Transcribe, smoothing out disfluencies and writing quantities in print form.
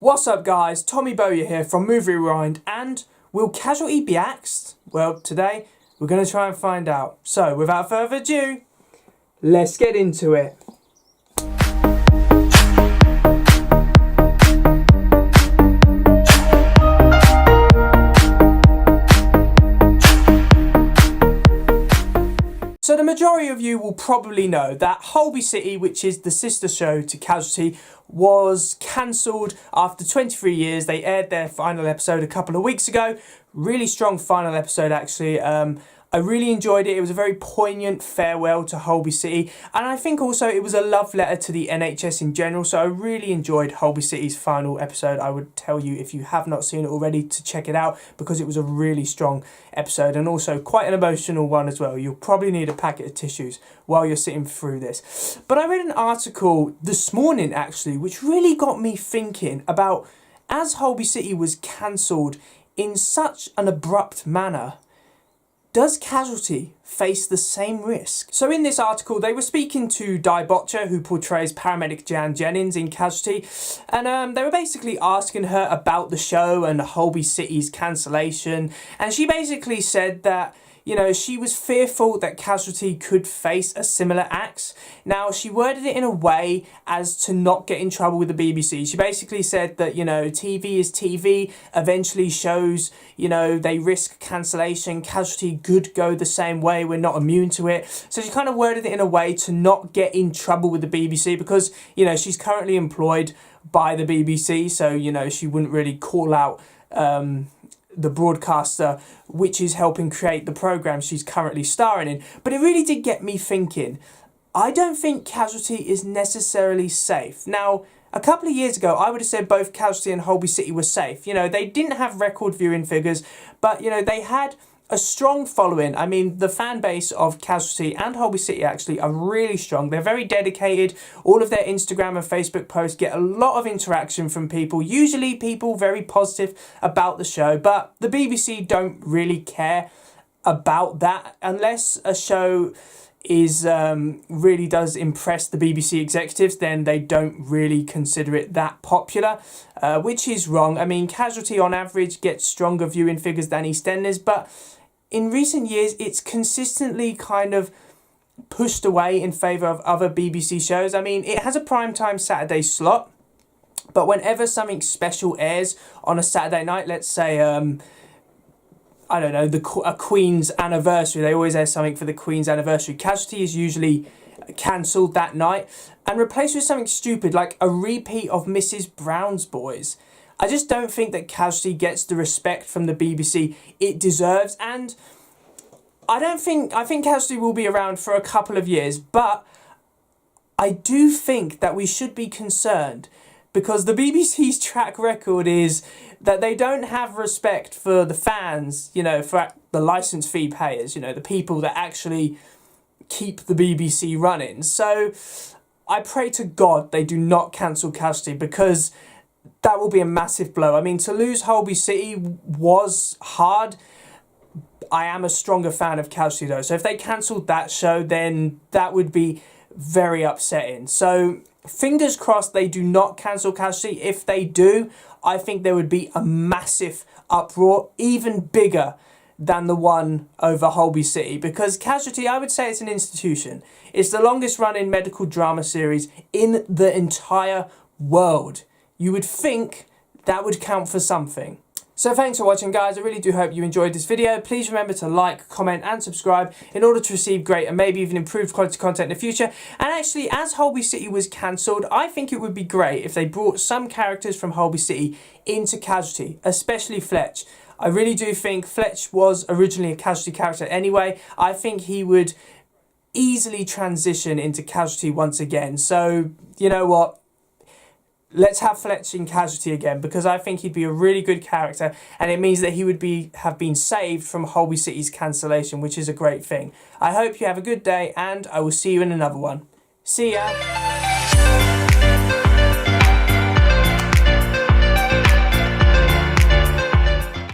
What's up guys, Tommy Bowyer here from Movie Rewind, and will Casualty be axed? Well, today we're going to try and find out. So, without further ado, let's get into it. So the majority of you will probably know that Holby City, which is the sister show to Casualty, was cancelled after 23 years. They aired their final episode a couple of weeks ago. Really strong final episode actually. I really enjoyed it. It was a very poignant farewell to Holby City, and I think also it was a love letter to the NHS in general, so I really enjoyed Holby City's final episode. I would tell you, if you have not seen it already, to check it out because it was a really strong episode and also quite an emotional one as well. You'll probably need a packet of tissues while you're sitting through this. But I read an article this morning actually which really got me thinking about, as Holby City was cancelled in such an abrupt manner, does Casualty face the same risk? So in this article, they were speaking to Di Botcher, who portrays paramedic Jan Jennings in Casualty, and they were basically asking her about the show and Holby City's cancellation, and she basically said that, you know, she was fearful that Casualty could face a similar axe. Now, she worded it in a way as to not get in trouble with the BBC. She basically said that, you know, TV is TV. Eventually shows, you know, they risk cancellation. Casualty could go the same way. We're not immune to it. So she kind of worded it in a way to not get in trouble with the BBC because, you know, she's currently employed by the BBC. So, you know, she wouldn't really call out the broadcaster which is helping create the programme she's currently starring in. But it really did get me thinking. I don't think Casualty is necessarily safe. Now, a couple of years ago, I would have said both Casualty and Holby City were safe. You know, they didn't have record viewing figures, but, you know, they had a strong following. I mean, the fan base of Casualty and Holby City actually are really strong. They're very dedicated. All of their Instagram and Facebook posts get a lot of interaction from people, usually people very positive about the show, but the BBC don't really care about that unless a show is really does impress the BBC executives. Then they don't really consider it that popular, which is wrong. I mean, Casualty on average gets stronger viewing figures than EastEnders, but in recent years it's consistently kind of pushed away in favour of other BBC shows. I mean, it has a primetime Saturday slot, but whenever something special airs on a Saturday night, let's say I don't know, a Queen's anniversary, they always air something for the Queen's anniversary, Casualty is usually cancelled that night and replaced with something stupid like a repeat of Mrs. Brown's Boys. I just don't think that Casualty gets the respect from the BBC it deserves, and I think Casualty will be around for a couple of years, but I do think that we should be concerned because the BBC's track record is that they don't have respect for the fans, you know, for the licence fee payers, you know, the people that actually keep the BBC running. So I pray to God they do not cancel Casualty because that will be a massive blow. I mean, to lose Holby City was hard. I am a stronger fan of Casualty though, so if they cancelled that show, then that would be very upsetting. So fingers crossed they do not cancel Casualty. If they do, I think there would be a massive uproar, even bigger than the one over Holby City, because Casualty, I would say it's an institution. It's the longest running medical drama series in the entire world. You would think that would count for something. So thanks for watching guys, I really do hope you enjoyed this video. Please remember to like, comment and subscribe in order to receive great and maybe even improved quality content in the future. And actually, as Holby City was cancelled, I think it would be great if they brought some characters from Holby City into Casualty, especially Fletch. I really do think Fletch was originally a Casualty character anyway. I think he would easily transition into Casualty once again. So, you know what? Let's have Fletch in Casualty again because I think he'd be a really good character, and it means that he would have been saved from Holby City's cancellation, which is a great thing. I hope you have a good day, and I will see you in another one. See ya!